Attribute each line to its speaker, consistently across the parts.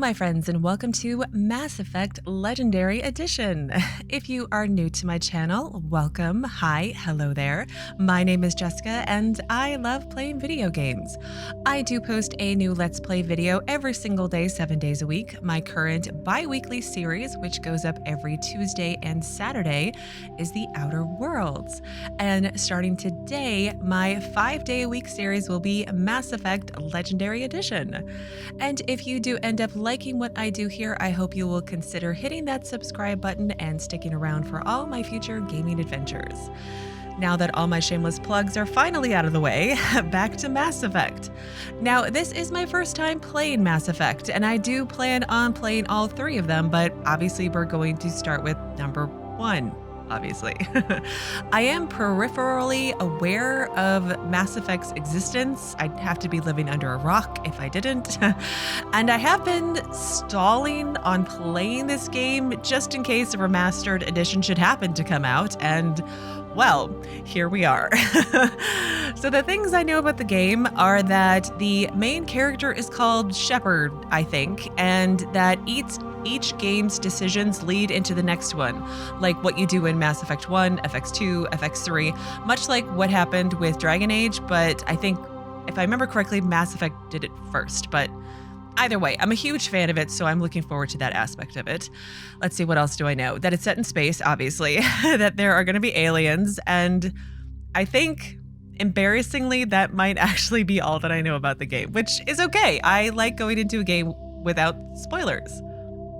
Speaker 1: my friends, and welcome to Mass Effect Legendary Edition. If you are new to my channel, welcome. Hi, hello there. My name is Jesika, and I love playing video games. I do post a new Let's Play video every single day, 7 days a week. My current bi-weekly series, which goes up every Tuesday and Saturday, is The Outer Worlds. And starting today, my 5-day-a-week series will be Mass Effect Legendary Edition. And if you do end up liking what I do here, I hope you will consider hitting that subscribe button and sticking around for all my future gaming adventures. Now that all my shameless plugs are finally out of the way, back to Mass Effect. Now, this is my first time playing Mass Effect, and I do plan on playing all 3 of them, but obviously we're going to start with number 1. Obviously. I am peripherally aware of Mass Effect's existence. I'd have to be living under a rock if I didn't. And I have been stalling on playing this game just in case a remastered edition should happen to come out, and well, here we are. So the things I know about the game are that the main character is called Shepard, I think, and that each game's decisions lead into the next one, like what you do in Mass Effect 1, FX2, FX3, much like what happened with Dragon Age, but I think, if I remember correctly, Mass Effect did it first, but either way, I'm a huge fan of it, so I'm looking forward to that aspect of it. Let's see, what else do I know? That it's set in space, obviously, that there are going to be aliens, and I think, embarrassingly, that might actually be all that I know about the game, which is okay. I like going into a game without spoilers.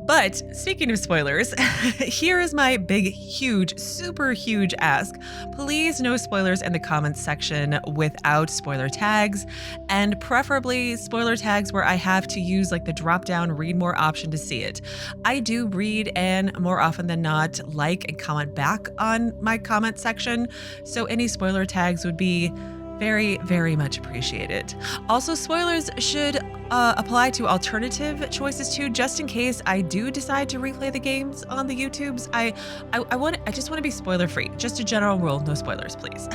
Speaker 1: But speaking of spoilers, here is my big, huge, super huge ask. Please no spoilers in the comments section without spoiler tags, and preferably spoiler tags where I have to use like the drop down read more option to see it. I do read and more often than not like and comment back on my comment section, so any spoiler tags would be very, very much appreciated. Also, spoilers should apply to alternative choices too, just in case I do decide to replay the games on the YouTubes. I just want to be spoiler free. Just a general rule, no spoilers, please.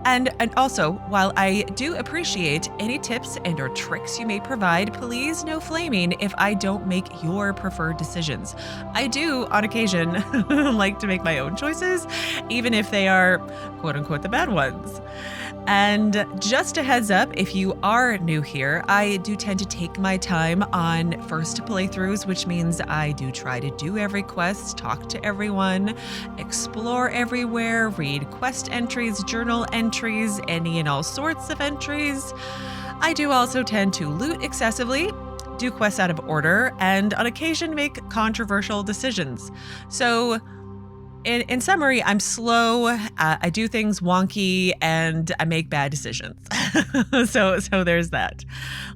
Speaker 1: and also, while I do appreciate any tips and or tricks you may provide, please no flaming if I don't make your preferred decisions. I do, on occasion, like to make my own choices, even if they are quote unquote the bad ones. And just a heads up, if you are new here, I do tend to take my time on first playthroughs, which means I do try to do every quest, talk to everyone, explore everywhere, read quest entries, journal entries, any and all sorts of entries. I do also tend to loot excessively, do quests out of order, and on occasion make controversial decisions. So in summary, I'm slow, I do things wonky, and I make bad decisions. So there's that.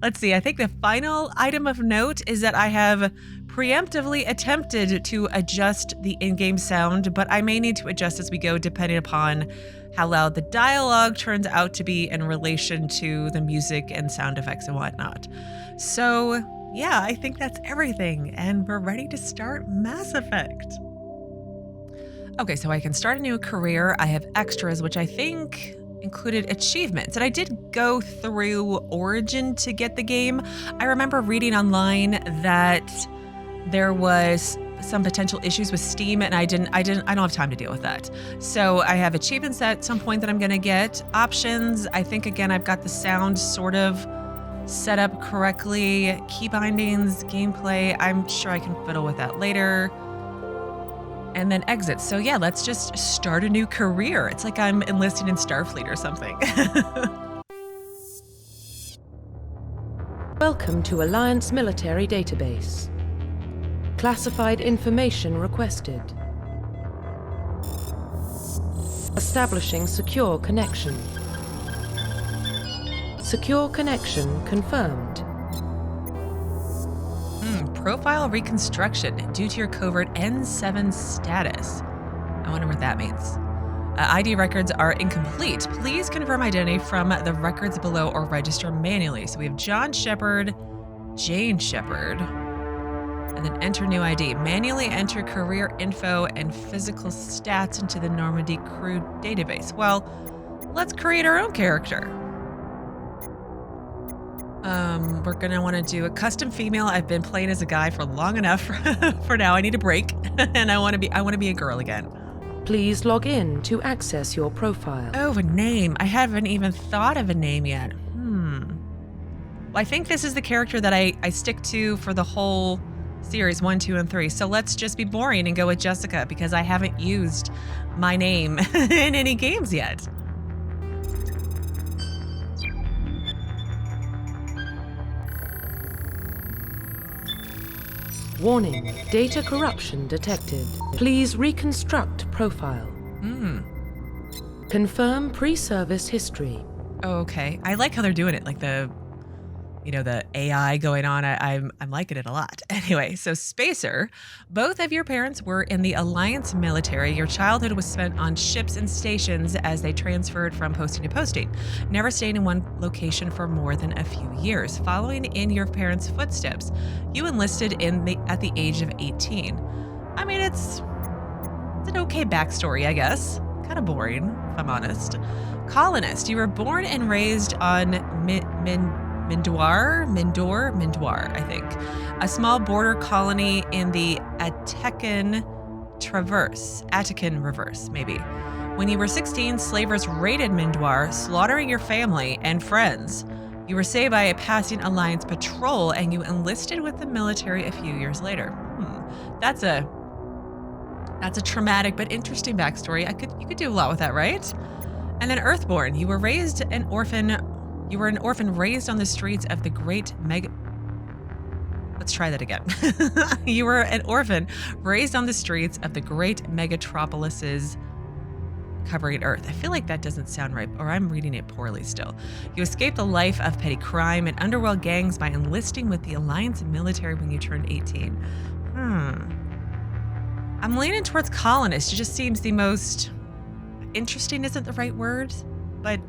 Speaker 1: Let's see, I think the final item of note is that I have preemptively attempted to adjust the in-game sound, but I may need to adjust as we go depending upon how loud the dialogue turns out to be in relation to the music and sound effects and whatnot. So yeah, I think that's everything, and we're ready to start Mass Effect. Okay, so I can start a new career. I have extras, which I think included achievements. And I did go through Origin to get the game. I remember reading online that there was some potential issues with Steam, and I don't have time to deal with that. So I have achievements at some point that I'm gonna get. Options, I think again, I've got the sound sort of set up correctly. Key bindings, gameplay, I'm sure I can fiddle with that later. And then exit. So yeah, let's just start a new career. It's like I'm enlisting in Starfleet or something.
Speaker 2: Welcome to Alliance Military Database. Classified information requested. Establishing secure connection. Secure connection confirmed.
Speaker 1: Profile reconstruction due to your covert N7 status. I wonder what that means. ID records are incomplete. Please confirm identity from the records below or register manually. So we have John Shepard, Jane Shepard, and then enter new ID. Manually enter career info and physical stats into the Normandy crew database. Well, let's create our own character. We're gonna want to do a custom female. I've been playing as a guy for long enough for now. I need a break, and I want to be a girl again.
Speaker 2: Please log in to access your profile.
Speaker 1: Oh, a name. I haven't even thought of a name yet. Well, I think this is the character that I stick to for the whole series 1, 2, and 3. So let's just be boring and go with Jesika because I haven't used my name in any games yet.
Speaker 2: Warning, data corruption detected. Please reconstruct profile. Confirm pre-service history.
Speaker 1: Oh, okay. I like how they're doing it, like the AI going on. I'm liking it a lot. Anyway, so Spacer, both of your parents were in the Alliance military. Your childhood was spent on ships and stations as they transferred from posting to posting, never staying in one location for more than a few years. Following in your parents' footsteps, you enlisted at the age of 18. I mean, it's an okay backstory, I guess. Kind of boring, if I'm honest. Colonist, you were born and raised on Mindor, I think. A small border colony in the Attican Reverse, maybe. When you were 16, slavers raided Mindor, slaughtering your family and friends. You were saved by a passing Alliance patrol, and you enlisted with the military a few years later. That's a traumatic but interesting backstory. You could do a lot with that, right? And then Earthborn, you were an orphan raised on the streets of the great Let's try that again. You were an orphan raised on the streets of the great megatropolises covering Earth. I feel like that doesn't sound right, or I'm reading it poorly still. You escaped a life of petty crime and underworld gangs by enlisting with the Alliance military when you turned 18. I'm leaning towards colonist. It just seems the most interesting isn't the right word, but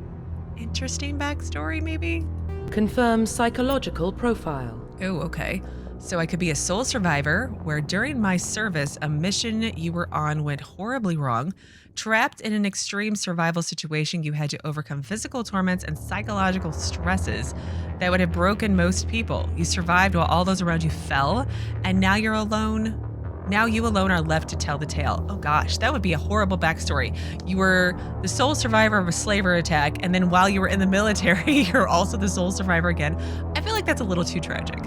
Speaker 1: interesting backstory, maybe?
Speaker 2: Confirm psychological profile.
Speaker 1: Oh, okay. So I could be a sole survivor where during my service, a mission you were on went horribly wrong. Trapped in an extreme survival situation, you had to overcome physical torments and psychological stresses that would have broken most people. You survived while all those around you fell, and now you're alone. Now you alone are left to tell the tale. Oh gosh, that would be a horrible backstory. You were the sole survivor of a slaver attack, and then while you were in the military, you're also the sole survivor again. I feel like that's a little too tragic.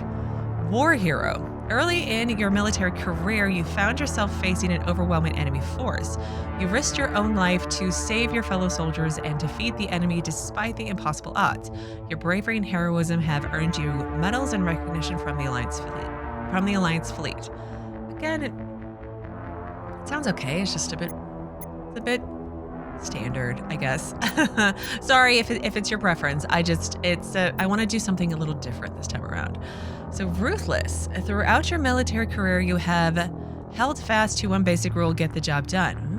Speaker 1: War hero. Early in your military career, you found yourself facing an overwhelming enemy force. You risked your own life to save your fellow soldiers and defeat the enemy despite the impossible odds. Your bravery and heroism have earned you medals and recognition from the Alliance fleet. Again, it sounds okay. It's just a bit standard, I guess. Sorry if it's your preference. I want to do something a little different this time around. So ruthless. Throughout your military career, you have held fast to one basic rule: get the job done.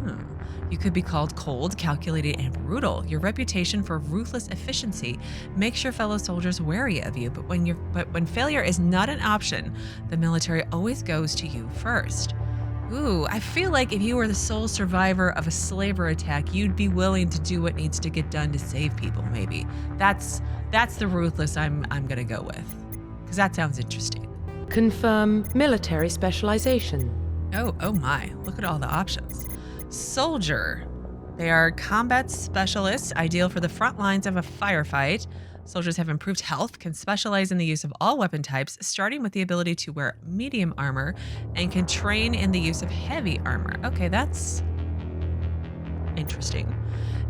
Speaker 1: You could be called cold, calculated, and brutal. Your reputation for ruthless efficiency makes your fellow soldiers wary of you, but when failure is not an option, the military always goes to you first. Ooh, I feel like if you were the sole survivor of a slaver attack, you'd be willing to do what needs to get done to save people, maybe. That's the ruthless I'm gonna go with, because that sounds interesting.
Speaker 2: Confirm military specialization.
Speaker 1: Oh my, look at all the options. Soldier. They are combat specialists, ideal for the front lines of a firefight. Soldiers have improved health, can specialize in the use of all weapon types, starting with the ability to wear medium armor, and can train in the use of heavy armor. Okay, that's interesting.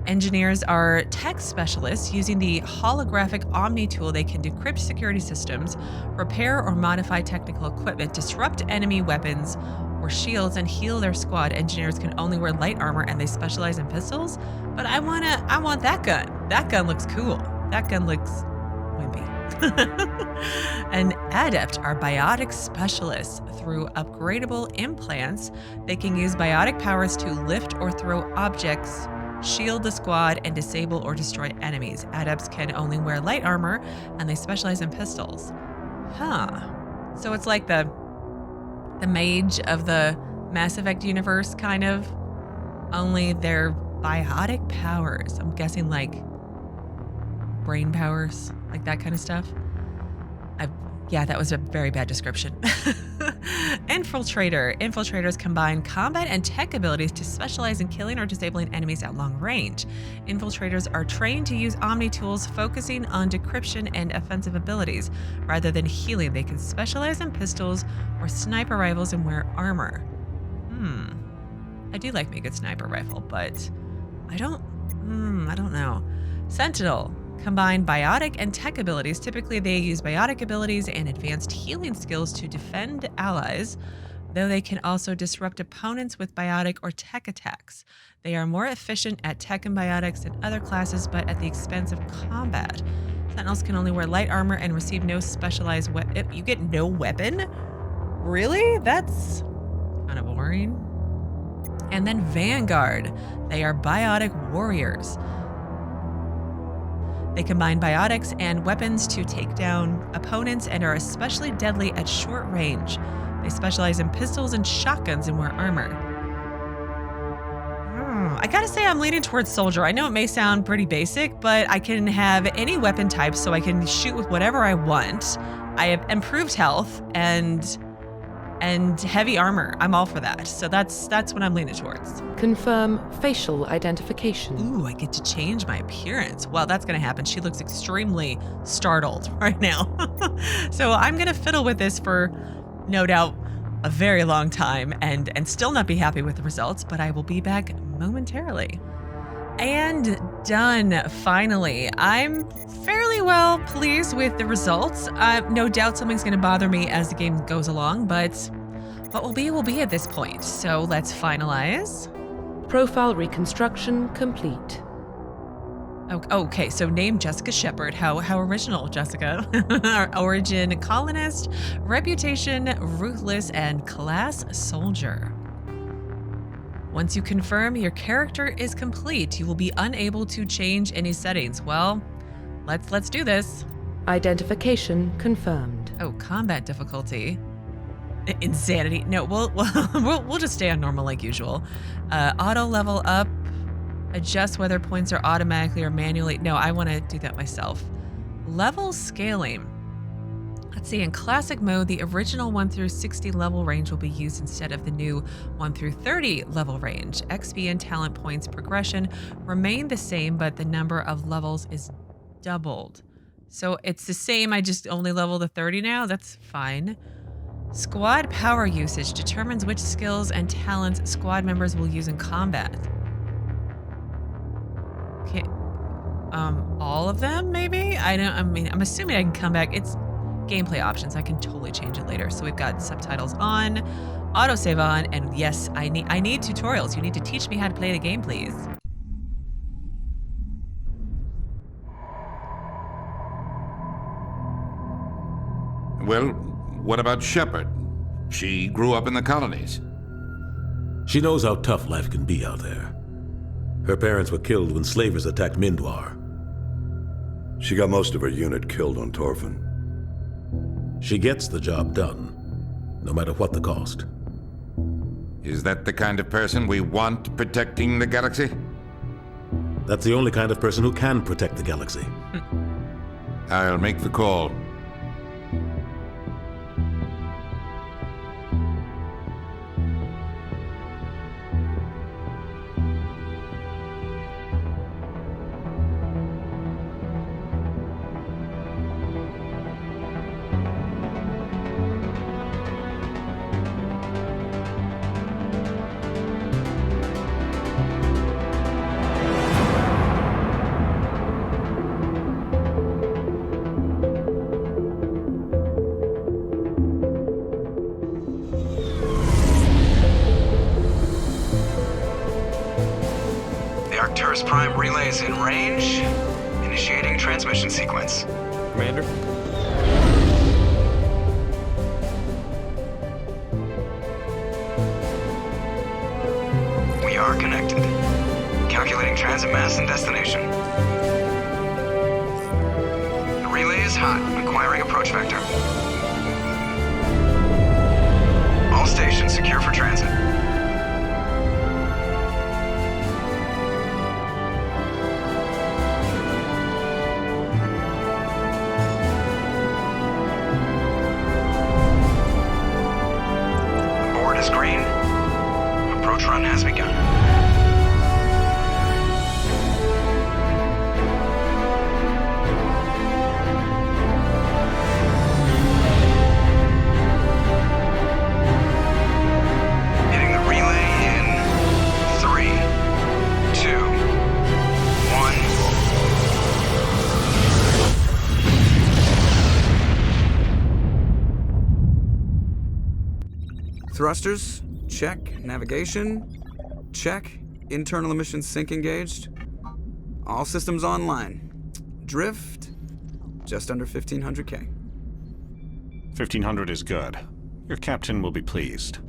Speaker 1: Engineers are tech specialists. Using the holographic Omni tool, they can decrypt security systems, repair or modify technical equipment, disrupt enemy weapons or shields, and heal their squad. Engineers can only wear light armor, and they specialize in pistols. But I want that gun. That gun looks cool. That gun looks wimpy. An adept are biotic specialists. Through upgradable implants, they can use biotic powers to lift or throw objects, shield the squad, and disable or destroy enemies. Adepts can only wear light armor, and they specialize in pistols. So it's like the mage of the Mass Effect universe, kind of. Only they're biotic powers. I'm guessing like brain powers, like that kind of stuff. Yeah, that was a very bad description. Infiltrator. Infiltrators combine combat and tech abilities to specialize in killing or disabling enemies at long range. Infiltrators are trained to use Omni tools, focusing on decryption and offensive abilities. Rather than healing, they can specialize in pistols or sniper rifles and wear armor. I do like me a good sniper rifle, but I don't know. Sentinel. Combine biotic and tech abilities. Typically, they use biotic abilities and advanced healing skills to defend allies, though they can also disrupt opponents with biotic or tech attacks. They are more efficient at tech and biotics than other classes, but at the expense of combat. Sentinels can only wear light armor and receive no specialized weapon. You get no weapon? Really? That's kind of boring. And then Vanguard. They are biotic warriors. They combine biotics and weapons to take down opponents and are especially deadly at short range. They specialize in pistols and shotguns and wear armor. I gotta say I'm leaning towards soldier. I know it may sound pretty basic, but I can have any weapon type, so I can shoot with whatever I want. I have improved health and heavy armor. I'm all for that. So that's what I'm leaning towards.
Speaker 2: Confirm facial identification.
Speaker 1: Ooh, I get to change my appearance. Well, that's going to happen. She looks extremely startled right now. So I'm going to fiddle with this for, no doubt, a very long time and still not be happy with the results, but I will be back momentarily. And done, finally. I'm fairly well pleased with the results. No doubt something's going to bother me as the game goes along, but what will be at this point. So let's finalize.
Speaker 2: Profile reconstruction complete.
Speaker 1: Okay, so name Jesika Shepard. How original, Jessica. Origin, colonist. Reputation, ruthless, and class, soldier. Once you confirm your character is complete, you will be unable to change any settings. Well, let's do this.
Speaker 2: Identification confirmed.
Speaker 1: Oh, combat difficulty. Insanity. No, we'll just stay on normal like usual. Auto level up. Adjust whether points are automatically or manually. No, I want to do that myself. Level scaling. Let's see, in classic mode, the original 1 through 60 level range will be used instead of the new 1 through 30 level range. XP and talent points progression remain the same, but the number of levels is doubled. So it's the same, I just only level the 30 now? That's fine. Squad power usage determines which skills and talents squad members will use in combat. Okay, all of them, maybe? I'm assuming I can come back. It's gameplay options. I can totally change it later. So we've got subtitles on, autosave on, and yes, I need tutorials. You need to teach me how to play the game, please.
Speaker 3: Well, what about Shepard? She grew up in the colonies.
Speaker 4: She knows how tough life can be out there. Her parents were killed when slavers attacked Mindwar.
Speaker 5: She got most of her unit killed on Torfin.
Speaker 4: She gets the job done, no matter what the cost.
Speaker 3: Is that the kind of person we want protecting the galaxy?
Speaker 4: That's the only kind of person who can protect the galaxy.
Speaker 3: I'll make the call.
Speaker 6: Prime relay is in range. Initiating transmission sequence.
Speaker 7: Commander?
Speaker 6: We are connected. Calculating transit mass and destination. The relay is hot, acquiring approach vector. All stations secure for transit. launch run has begun. Hitting the relay in 3, 2, 1.
Speaker 7: Thrusters, check. Navigation, check. Internal emissions sync engaged. All systems online. Drift, just under 1500K.
Speaker 8: 1500 is good. Your captain will be pleased.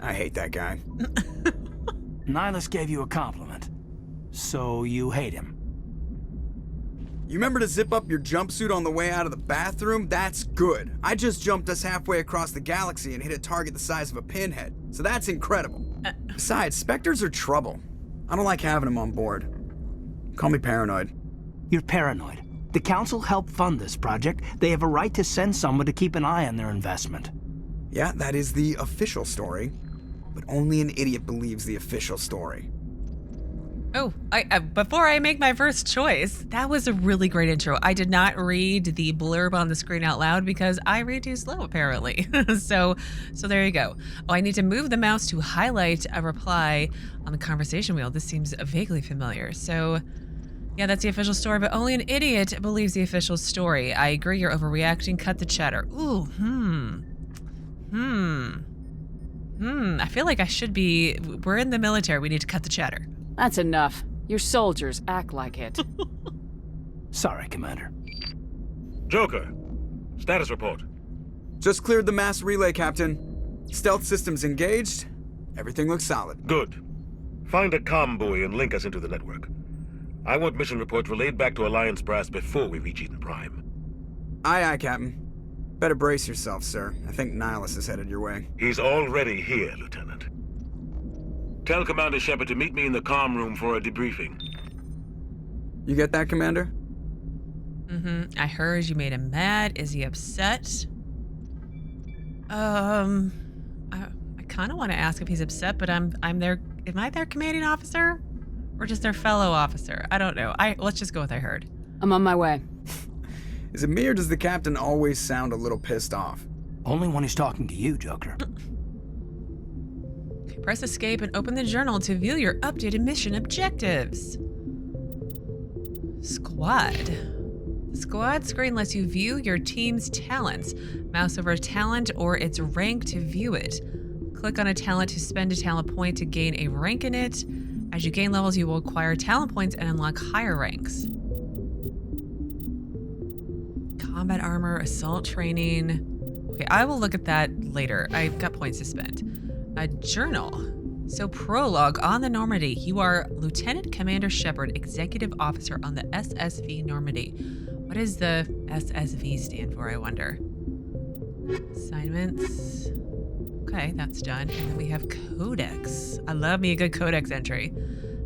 Speaker 7: I hate that guy.
Speaker 9: Nihlus gave you a compliment. So you hate him.
Speaker 7: You remember to zip up your jumpsuit on the way out of the bathroom? That's good. I just jumped us halfway across the galaxy and hit a target the size of a pinhead. So that's incredible. Besides, Spectres are trouble. I don't like having them on board. Call me paranoid.
Speaker 9: You're paranoid. The Council helped fund this project. They have a right to send someone to keep an eye on their investment.
Speaker 7: Yeah, that is the official story. But only an idiot believes the official story.
Speaker 1: Oh, before I make my first choice, that was a really great intro. I did not read the blurb on the screen out loud because I read too slow, apparently. so there you go. Oh, I need to move the mouse to highlight a reply on the conversation wheel. This seems vaguely familiar. So, yeah, that's the official story, but only an idiot believes the official story. I agree, you're overreacting. Cut the chatter. Ooh, I feel like I should be... We're in the military. We need to cut the chatter.
Speaker 2: That's enough. Your soldiers act like it.
Speaker 9: Sorry, Commander.
Speaker 4: Joker, status report.
Speaker 7: Just cleared the mass relay, Captain. Stealth systems engaged. Everything looks solid.
Speaker 4: Good. Find a comm buoy and link us into the network. I want mission reports relayed back to Alliance Brass before we reach Eden Prime.
Speaker 7: Aye, aye, Captain. Better brace yourself, sir. I think Nihlus is headed your way.
Speaker 4: He's already here, Lieutenant. Tell Commander Shepard to meet me in the comm room for a debriefing.
Speaker 7: You get that, Commander?
Speaker 1: I heard you made him mad. Is he upset? I kind of want to ask if he's upset, but I'm their... Am I their commanding officer? Or just their fellow officer? I don't know. Let's just go with I heard.
Speaker 2: I'm on my way.
Speaker 7: Is it me or does the captain always sound a little pissed off?
Speaker 9: Only when he's talking to you, Joker.
Speaker 1: Press escape and open the journal to view your updated mission objectives. Squad. The squad screen lets you view your team's talents. Mouse over a talent or its rank to view it. Click on a talent to spend a talent point to gain a rank in it. As you gain levels, you will acquire talent points and unlock higher ranks. Combat armor, assault training. Okay, I will look at that later. I've got points to spend. A journal. So Prologue on the Normandy. You are Lieutenant Commander Shepard, Executive Officer on the SSV Normandy. What does the SSV stand for, I wonder? Assignments. Okay, that's done. And then we have Codex. I love me a good Codex entry.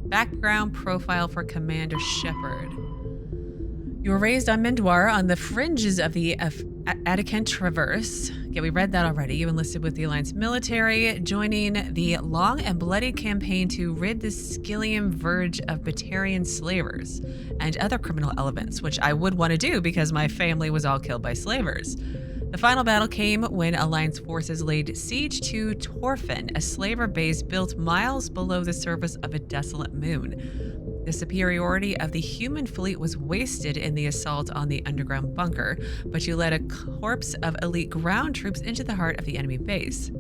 Speaker 1: Background profile for Commander Shepard. You were raised on Mindwar on the fringes of the Attican Traverse. Yeah, we read that already. You enlisted with the Alliance military, joining the long and bloody campaign to rid the Skyllium Verge of Batarian slavers and other criminal elements, which I would want to do because my family was all killed by slavers. The final battle came when Alliance forces laid siege to Torfin, a slaver base built miles below the surface of a desolate moon. The superiority of the human fleet was wasted in the assault on the underground bunker, but you led a corps of elite ground troops into the heart of the enemy base.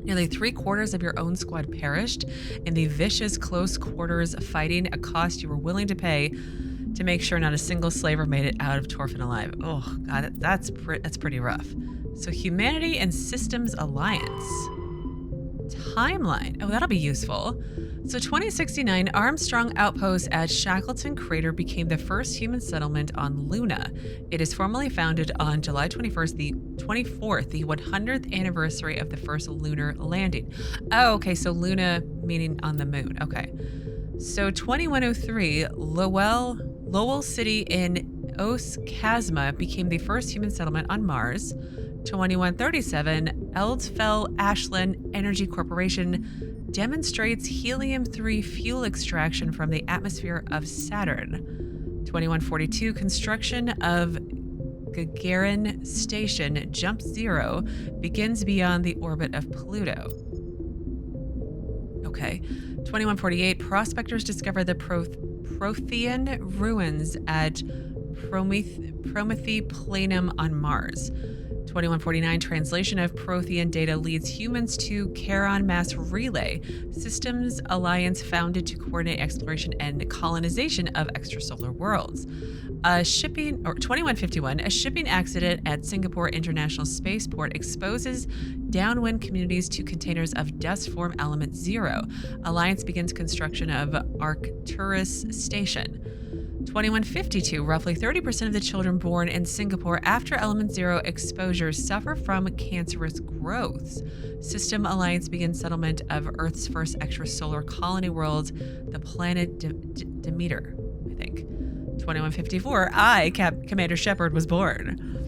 Speaker 1: Nearly 3/4 of your own squad perished in the vicious close quarters fighting, a cost you were willing to pay to make sure not a single slaver made it out of Torfin alive. Oh God, that's pretty rough. So Humanity and Systems Alliance. Timeline. Oh, that'll be useful. So 2069, Armstrong Outpost at Shackleton Crater became the first human settlement on Luna. It is formally founded on July 24th, the 100th anniversary of the first lunar landing. Oh, okay, so Luna meaning on the moon. Okay. So 2103, Lowell City in Os Chasma became the first human settlement on Mars. 2137, Eldfell Ashland Energy Corporation demonstrates helium-3 fuel extraction from the atmosphere of Saturn. 2142, construction of Gagarin Station Jump Zero begins beyond the orbit of Pluto. Okay. 2148, prospectors discover the Prothean ruins at Promethei Planum on Mars. 2149, translation of Prothean data leads humans to Charon Mass Relay, Systems Alliance founded to coordinate exploration and colonization of extrasolar worlds. 2151, a shipping accident at Singapore International Spaceport exposes downwind communities to containers of dust form element 0. Alliance begins construction of Arcturus Station. 2152, roughly 30% of the children born in Singapore after element 0 exposure suffer from cancerous growths. System Alliance begins settlement of Earth's first extrasolar colony world, the planet Demeter, I think. 2154, Commander Shepard, was born.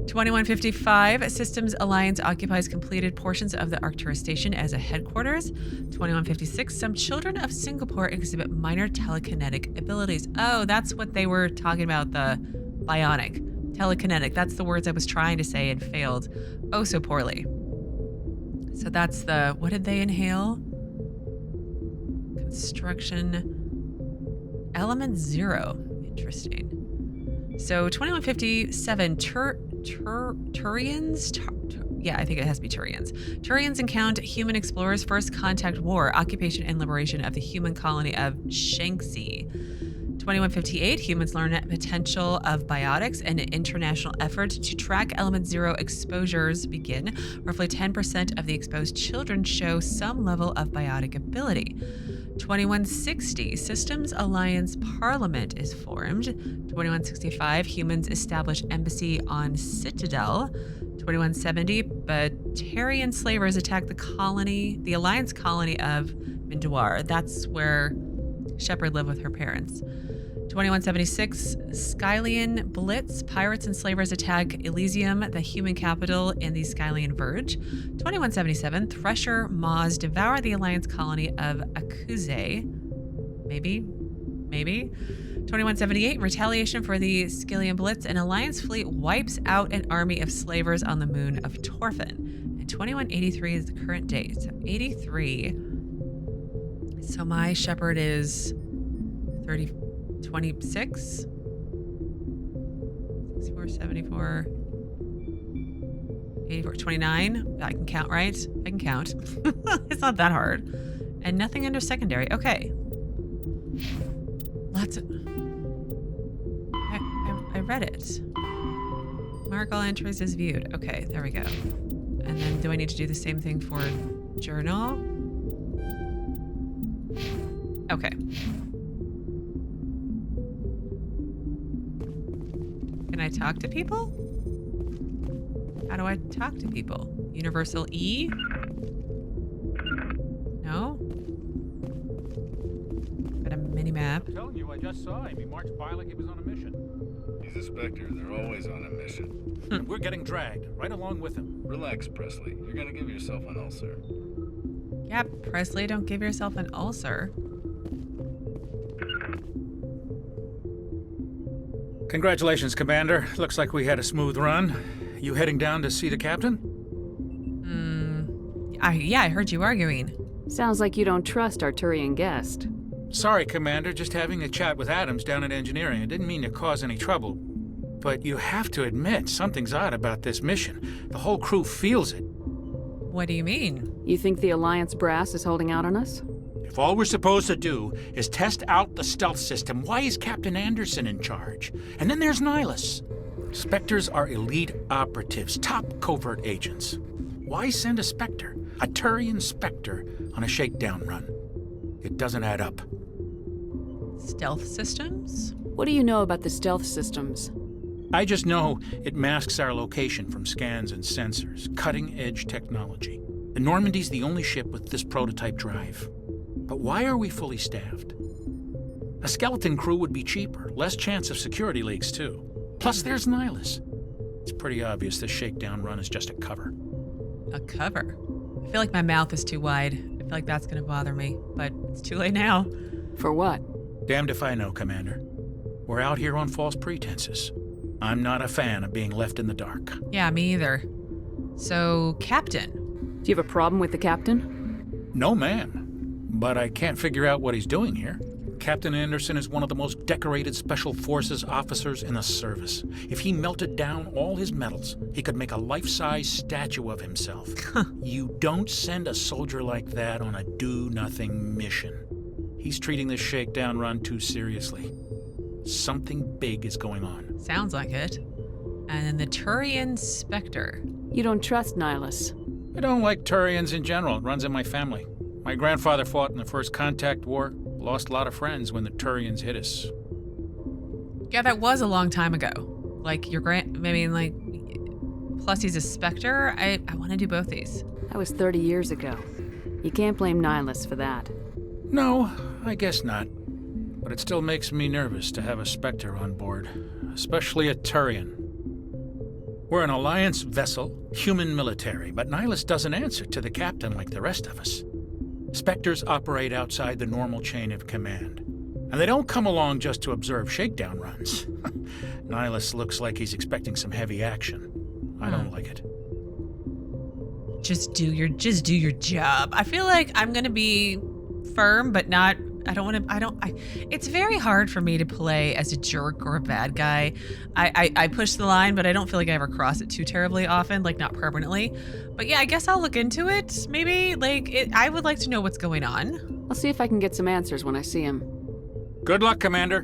Speaker 1: 2155, Systems Alliance occupies completed portions of the Arcturus Station as a headquarters. 2156, some children of Singapore exhibit minor telekinetic abilities. Oh, that's what they were talking about, the bionic. Telekinetic, that's the words I was trying to say and failed oh so poorly. So that's the, what did they inhale? Construction. Element 0. Interesting. So 2157, Turians? Yeah, I think it has to be Turians. Turians encounter human explorers' first contact war, occupation and liberation of the human colony of Shanxi. 2158, humans learn the potential of biotics and an international effort to track element 0 exposures begin. Roughly 10% of the exposed children show some level of biotic ability. 2160, Systems Alliance Parliament is formed. 2165, humans establish embassy on Citadel. 2170, Batarian slavers attack the Alliance colony of Minduar. That's where Shepard lived with her parents. 2176, Skylian Blitz, pirates and slavers attack Elysium, the human capital in the Skylian Verge. 2177, Thresher Maws devour the Alliance colony of Akuze. Maybe. 2178, retaliation for the Skylian Blitz, an Alliance fleet wipes out an army of slavers on the moon of Torfin. And 2183 is the current date. So 83. So my Shepard is 26, 64, 74, 84, 29. I can count, right? I can count. It's not that hard. And nothing under secondary. Okay. Lots of... I read it. Mark all entries as viewed. Okay, there we go. And then do I need to do the same thing for journal? Okay. Can I talk to people? How do I talk to people? Universal E? No? Got a mini map.
Speaker 10: I'm telling you, I just saw him. He marched by like he was on a mission.
Speaker 11: He's a Spectre. They're always on a mission.
Speaker 10: And we're getting dragged, right along with him.
Speaker 11: Relax, Presley. You're gonna give yourself an ulcer.
Speaker 1: Yeah, Presley, don't give yourself an ulcer.
Speaker 10: Congratulations, Commander. Looks like we had a smooth run. You heading down to see the captain?
Speaker 1: Yeah, I heard you arguing.
Speaker 12: Sounds like you don't trust our Turian guest.
Speaker 10: Sorry, Commander. Just having a chat with Adams down at engineering. I didn't mean to cause any trouble. But you have to admit, something's odd about this mission. The whole crew feels it.
Speaker 1: What do you mean?
Speaker 12: You think the Alliance brass is holding out on us?
Speaker 10: If all we're supposed to do is test out the stealth system, why is Captain Anderson in charge? And then there's Nihlus. Spectres are elite operatives, top covert agents. Why send a Spectre, a Turian Spectre, on a shakedown run? It doesn't add up.
Speaker 1: Stealth systems?
Speaker 12: What do you know about the stealth systems?
Speaker 10: I just know it masks our location from scans and sensors. Cutting-edge technology. The Normandy's the only ship with this prototype drive. But why are we fully staffed? A skeleton crew would be cheaper, less chance of security leaks too. Plus there's Nihlus. It's pretty obvious this shakedown run is just a cover.
Speaker 1: A cover? I feel like my mouth is too wide. I feel like that's gonna bother me, but it's too late now.
Speaker 12: For what?
Speaker 10: Damned if I know, Commander. We're out here on false pretenses. I'm not a fan of being left in the dark.
Speaker 1: Yeah, me either. So, Captain.
Speaker 12: Do you have a problem with the captain?
Speaker 10: No, ma'am. But I can't figure out what he's doing here. Captain Anderson is one of the most decorated Special Forces officers in the service. If he melted down all his medals, he could make a life-size statue of himself. You don't send a soldier like that on a do-nothing mission. He's treating this shakedown run too seriously. Something big is going on.
Speaker 1: Sounds like it. And then the Turian Spectre.
Speaker 12: You don't trust Nihlus.
Speaker 10: I don't like Turians in general. It runs in my family. My grandfather fought in the First Contact War. Lost a lot of friends when the Turians hit us.
Speaker 1: Yeah, that was a long time ago. Like, plus he's a Spectre. I want to do both these.
Speaker 12: That was 30 years ago. You can't blame Nihlus for that.
Speaker 10: No, I guess not. But it still makes me nervous to have a Spectre on board, especially a Turian. We're an Alliance vessel, human military, but Nihlus doesn't answer to the captain like the rest of us. Spectres operate outside the normal chain of command. And they don't come along just to observe shakedown runs. Nihlus looks like he's expecting some heavy action. I don't like it.
Speaker 1: Just do your job. I feel like I'm gonna be firm, but not. It's very hard for me to play as a jerk or a bad guy. I push the line, but I don't feel like I ever cross it too terribly often, like not permanently. But yeah, I guess I'll look into it. Maybe, I would like to know what's going on.
Speaker 12: I'll see if I can get some answers when I see him.
Speaker 10: Good luck, Commander.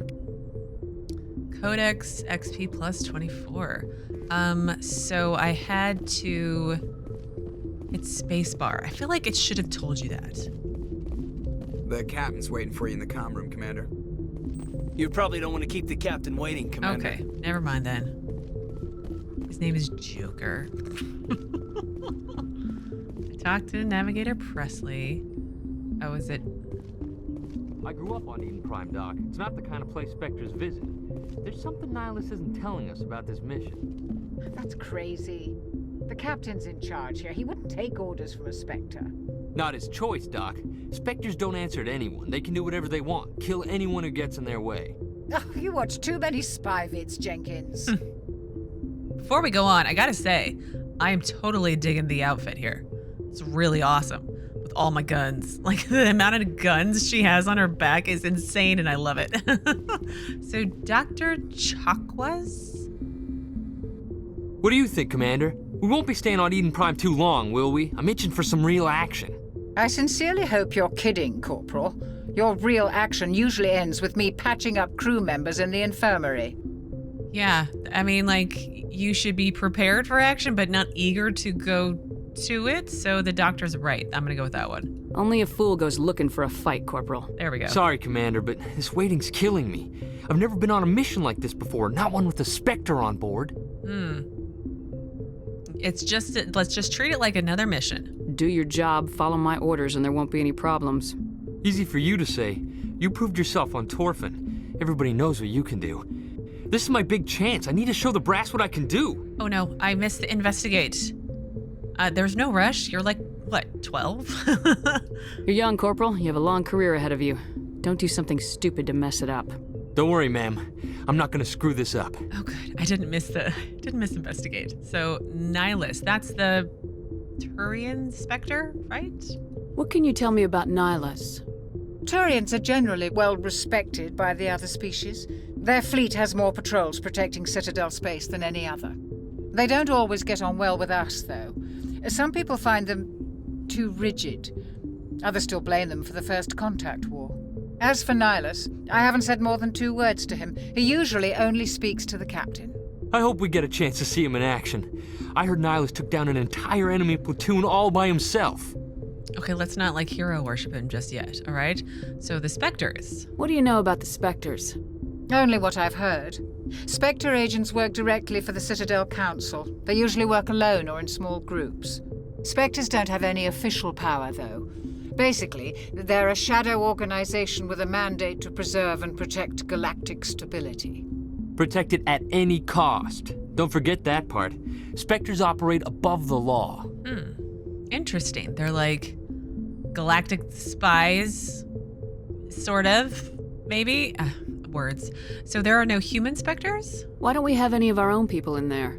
Speaker 1: Codex XP plus 24. So I had to... It's spacebar. I feel like it should have told you that.
Speaker 7: The captain's waiting for you in the comm room, Commander.
Speaker 9: You probably don't want to keep the captain waiting, Commander.
Speaker 1: Okay, never mind then. His name is Joker. I talked to Navigator Presley. Oh, is it?
Speaker 13: I grew up on Eden Prime, Doc. It's not the kind of place Spectres visit. There's something Nihlus isn't telling us about this mission.
Speaker 14: That's crazy. The captain's in charge here. He wouldn't take orders from a Spectre.
Speaker 13: Not his choice, Doc. Spectres don't answer to anyone. They can do whatever they want. Kill anyone who gets in their way.
Speaker 14: Oh, you watch too many spy vids, Jenkins.
Speaker 1: Before we go on, I gotta say, I am totally digging the outfit here. It's really awesome. With all my guns. Like, the amount of guns she has on her back is insane, and I love it. So, Dr. Chakwas?
Speaker 13: What do you think, Commander? We won't be staying on Eden Prime too long, will we? I'm itching for some real action.
Speaker 14: I sincerely hope you're kidding, Corporal. Your real action usually ends with me patching up crew members in the infirmary.
Speaker 1: Yeah, I mean, you should be prepared for action, but not eager to go to it, so the doctor's right. I'm gonna go with that one.
Speaker 12: Only a fool goes looking for a fight, Corporal.
Speaker 1: There we go.
Speaker 13: Sorry, Commander, but this waiting's killing me. I've never been on a mission like this before, not one with a Spectre on board.
Speaker 1: It's just, let's just treat it like another mission.
Speaker 12: Do your job, follow my orders, and there won't be any problems.
Speaker 13: Easy for you to say. You proved yourself on Torfin. Everybody knows what you can do. This is my big chance. I need to show the brass what I can do.
Speaker 1: Oh no, I missed the investigate. There's no rush. You're like, what, 12?
Speaker 12: You're young, Corporal. You have a long career ahead of you. Don't do something stupid to mess it up.
Speaker 13: Don't worry, ma'am. I'm not gonna screw this up.
Speaker 1: Oh good, I didn't miss investigate. So, Nihlus, that's the Turian Spectre, right?
Speaker 12: What can you tell me about Nihlus?
Speaker 14: Turians are generally well respected by the other species. Their fleet has more patrols protecting Citadel space than any other. They don't always get on well with us, though. Some people find them too rigid. Others still blame them for the First Contact War. As for Nihlus, I haven't said more than 2 words to him. He usually only speaks to the captain.
Speaker 13: I hope we get a chance to see him in action. I heard Nihlus took down an entire enemy platoon all by himself.
Speaker 1: Okay, let's not hero worship him just yet, all right? So the Spectres.
Speaker 12: What do you know about the Spectres?
Speaker 14: Only what I've heard. Spectre agents work directly for the Citadel Council. They usually work alone or in small groups. Spectres don't have any official power, though. Basically, they're a shadow organization with a mandate to preserve and protect galactic stability.
Speaker 13: Protect it at any cost. Don't forget that part. Spectres operate above the law.
Speaker 1: Interesting. They're like galactic spies, sort of, maybe? Words. So there are no human Spectres?
Speaker 12: Why don't we have any of our own people in there?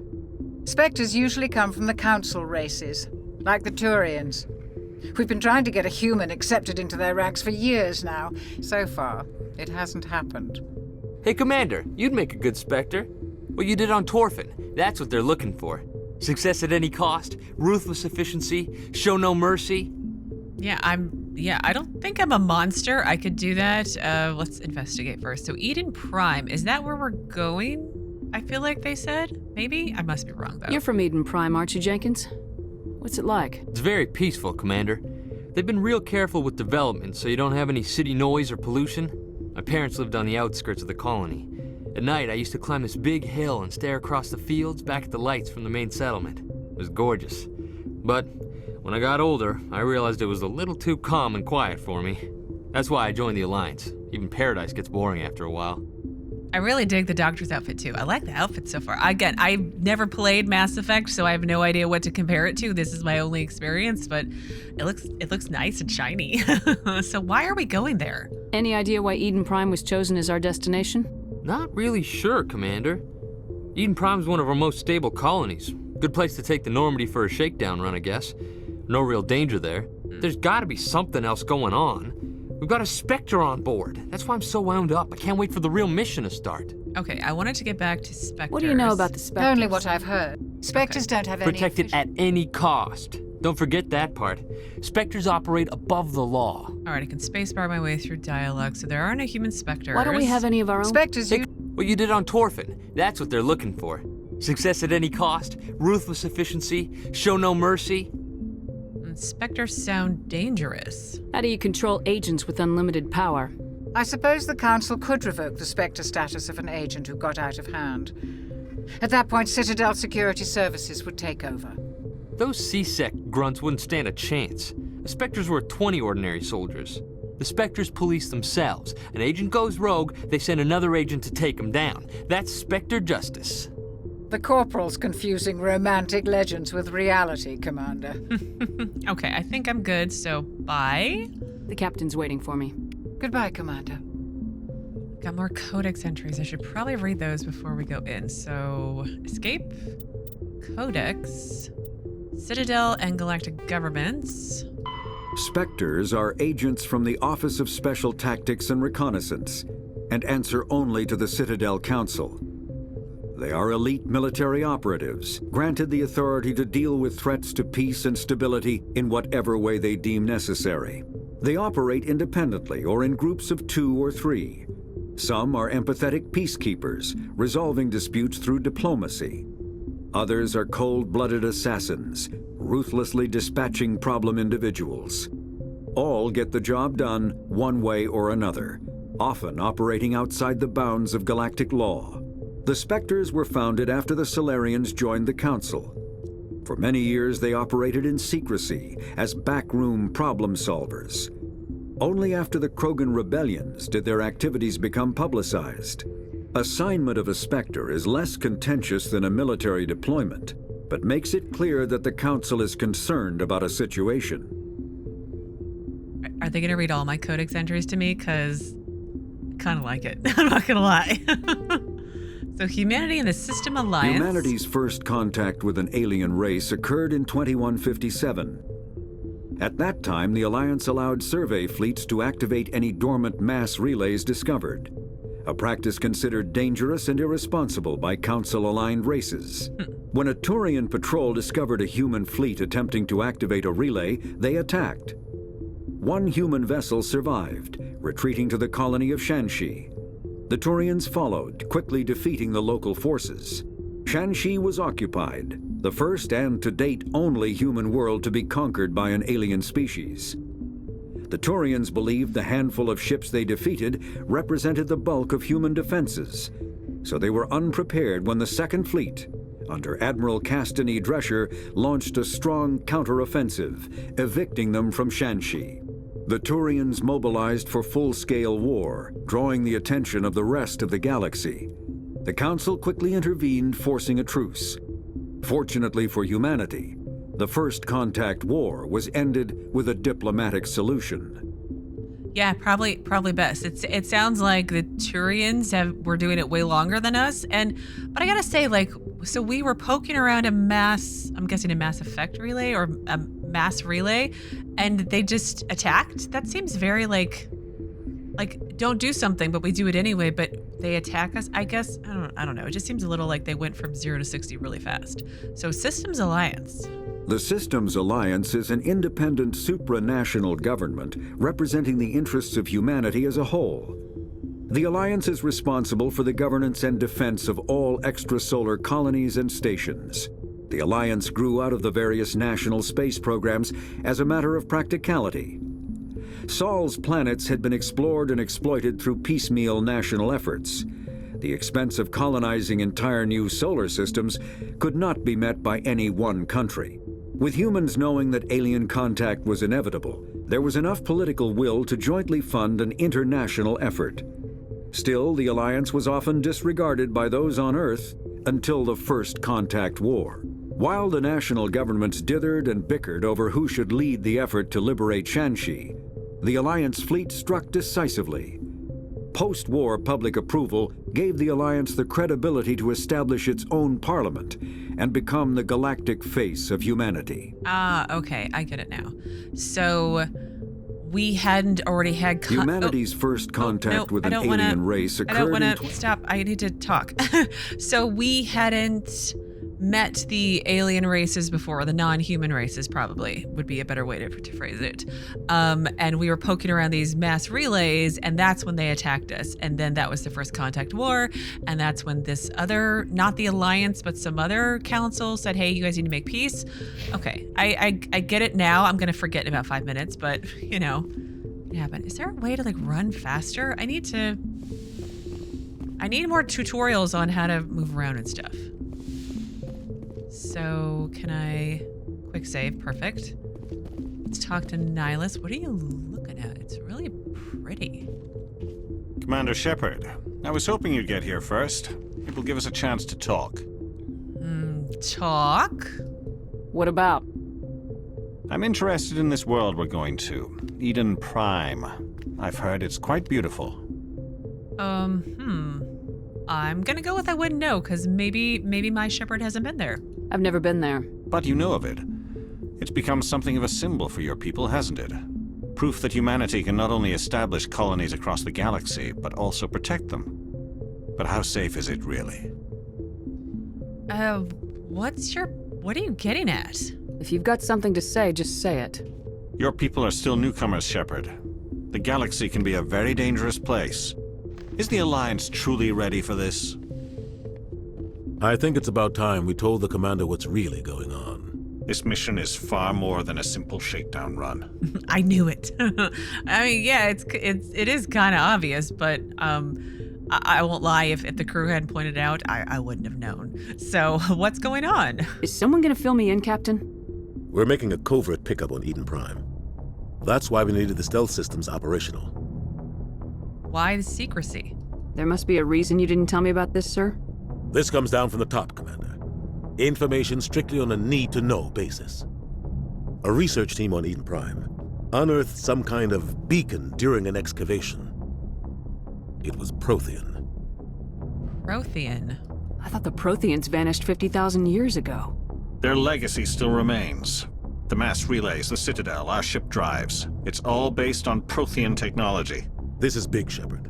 Speaker 14: Spectres usually come from the Council races, like the Turians. We've been trying to get a human accepted into their ranks for years now. So far, it hasn't happened.
Speaker 13: Hey, Commander, you'd make a good Spectre. What you did on Torfin, that's what they're looking for. Success at any cost, ruthless efficiency, show no mercy.
Speaker 1: Yeah, I don't think I'm a monster. I could do that. Let's investigate first. So Eden Prime, is that where we're going? I feel like they said. Maybe? I must be wrong, though.
Speaker 12: You're from Eden Prime, aren't you, Jenkins? What's it like?
Speaker 13: It's very peaceful, Commander. They've been real careful with development, so you don't have any city noise or pollution. My parents lived on the outskirts of the colony. At night, I used to climb this big hill and stare across the fields back at the lights from the main settlement. It was gorgeous. But when I got older, I realized it was a little too calm and quiet for me. That's why I joined the Alliance. Even Paradise gets boring after a while.
Speaker 1: I really dig the Doctor's outfit, too. I like the outfit so far. Again, I've never played Mass Effect, so I have no idea what to compare it to. This is my only experience, but it looks nice and shiny. So why are we going there?
Speaker 12: Any idea why Eden Prime was chosen as our destination?
Speaker 13: Not really sure, Commander. Eden Prime's one of our most stable colonies. Good place to take the Normandy for a shakedown run, I guess. No real danger there. There's gotta be something else going on. We've got a Spectre on board. That's why I'm so wound up. I can't wait for the real mission to start.
Speaker 1: Okay, I wanted to get back to Spectres.
Speaker 12: What do you know about the Spectres?
Speaker 14: Only what I've heard. Spectres don't have any...
Speaker 13: Protected at any cost. Don't forget that part. Spectres operate above the law.
Speaker 1: All right, I can spacebar my way through dialogue, so there are no human Spectres.
Speaker 12: Why don't we have any of our own?
Speaker 14: Spectres,
Speaker 13: what you did on Torfin, that's what they're looking for. Success at any cost, ruthless efficiency, show no mercy.
Speaker 1: Spectres sound dangerous.
Speaker 12: How do you control agents with unlimited power?
Speaker 14: I suppose the Council could revoke the Spectre status of an agent who got out of hand. At that point, Citadel Security Services would take over.
Speaker 13: Those C-Sec grunts wouldn't stand a chance. The Spectres were 20 ordinary soldiers. The Spectres police themselves. An agent goes rogue, they send another agent to take him down. That's Spectre justice.
Speaker 14: The Corporal's confusing romantic legends with reality, Commander.
Speaker 1: Okay, I think I'm good, so bye.
Speaker 12: The captain's waiting for me.
Speaker 14: Goodbye, Commander.
Speaker 1: Got more Codex entries. I should probably read those before we go in. So, escape, Codex, Citadel and Galactic Governments.
Speaker 15: Spectres are agents from the Office of Special Tactics and Reconnaissance, and answer only to the Citadel Council. They are elite military operatives, granted the authority to deal with threats to peace and stability in whatever way they deem necessary. They operate independently or in groups of 2 or 3. Some are empathetic peacekeepers, resolving disputes through diplomacy. Others are cold-blooded assassins, ruthlessly dispatching problem individuals. All get the job done one way or another, often operating outside the bounds of galactic law. The Spectres were founded after the Solarians joined the Council. For many years, they operated in secrecy as backroom problem solvers. Only after the Krogan rebellions did their activities become publicized. Assignment of a Spectre is less contentious than a military deployment, but makes it clear that the Council is concerned about a situation.
Speaker 1: Are they going to read all my Codex entries to me? Because I kind of like it. I'm not going to lie. So humanity and the System Alliance.
Speaker 15: Humanity's first contact with an alien race occurred in 2157. At that time, the Alliance allowed survey fleets to activate any dormant mass relays discovered, a practice considered dangerous and irresponsible by Council-aligned races. When a Turian patrol discovered a human fleet attempting to activate a relay, they attacked. One human vessel survived, retreating to the colony of Shanxi. The Turians followed, quickly defeating the local forces. Shanxi was occupied, the first and to date only human world to be conquered by an alien species. The Turians believed the handful of ships they defeated represented the bulk of human defenses, so they were unprepared when the Second Fleet, under Admiral Castany Drescher, launched a strong counteroffensive, evicting them from Shanxi. The Turians mobilized for full-scale war, drawing the attention of the rest of the galaxy. The Council quickly intervened, forcing a truce. Fortunately for humanity, the First Contact War was ended with a diplomatic solution.
Speaker 1: Yeah, probably best. It sounds like the Turians were doing it way longer than us, but I gotta say, like, so we were poking around I'm guessing a Mass Effect relay or a mass relay, and they just attacked. That seems very like don't do something, but we do it anyway. But they attack us. I guess I don't know. It just seems a little like they went from 0 to 60 really fast. So Systems Alliance.
Speaker 15: The Systems Alliance is an independent supranational government representing the interests of humanity as a whole. The Alliance is responsible for the governance and defense of all extrasolar colonies and stations. The Alliance grew out of the various national space programs as a matter of practicality. Sol's planets had been explored and exploited through piecemeal national efforts. The expense of colonizing entire new solar systems could not be met by any one country. With humans knowing that alien contact was inevitable, there was enough political will to jointly fund an international effort. Still, the Alliance was often disregarded by those on Earth until the First Contact War. While the national governments dithered and bickered over who should lead the effort to liberate Shanxi, the Alliance fleet struck decisively. Post-war public approval gave the Alliance the credibility to establish its own parliament and become the galactic face of humanity.
Speaker 1: Okay, I get it now. So we hadn't already had
Speaker 15: humanity's first contact with an alien race occurred.
Speaker 1: I don't want to stop. I need to talk. So we hadn't met the alien races before, the non-human races probably would be a better way to phrase it. And we were poking around these mass relays, and that's when they attacked us. And then that was the First Contact War, and that's when this other, not the Alliance, but some other council said, hey, you guys need to make peace. Okay, I get it now. I'm gonna forget in about 5 minutes, but you know, it happened. Is there a way to like run faster? I need more tutorials on how to move around and stuff. So can I quick save? Perfect. Let's talk to Nihlus. What are you looking at? It's really pretty.
Speaker 8: Commander Shepard, I was hoping you'd get here first. It will give us a chance to talk.
Speaker 1: Talk?
Speaker 12: What about?
Speaker 8: I'm interested in this world we're going to, Eden Prime. I've heard it's quite beautiful.
Speaker 1: I'm gonna go with I wouldn't know, because maybe my Shepard hasn't been there.
Speaker 12: I've never been there.
Speaker 8: But you know of it. It's become something of a symbol for your people, hasn't it? Proof that humanity can not only establish colonies across the galaxy, but also protect them. But how safe is it really?
Speaker 1: What are you getting at?
Speaker 12: If you've got something to say, just say it.
Speaker 8: Your people are still newcomers, Shepard. The galaxy can be a very dangerous place. Is the Alliance truly ready for this?
Speaker 16: I think it's about time we told the commander what's really going on.
Speaker 8: This mission is far more than a simple shakedown run.
Speaker 1: I knew it. I mean, yeah, it is kind of obvious, but I won't lie. If the crew hadn't pointed out, I wouldn't have known. So what's going on?
Speaker 12: Is someone gonna fill me in, Captain?
Speaker 16: We're making a covert pickup on Eden Prime. That's why we needed the stealth systems operational.
Speaker 1: Why the secrecy?
Speaker 12: There must be a reason you didn't tell me about this, sir.
Speaker 16: This comes down from the top, Commander. Information strictly on a need-to-know basis. A research team on Eden Prime unearthed some kind of beacon during an excavation. It was Prothean.
Speaker 1: Prothean?
Speaker 12: I thought the Protheans vanished 50,000 years ago.
Speaker 8: Their legacy still remains. The mass relays, the Citadel, our ship drives. It's all based on Prothean technology.
Speaker 16: This is big, Shepard.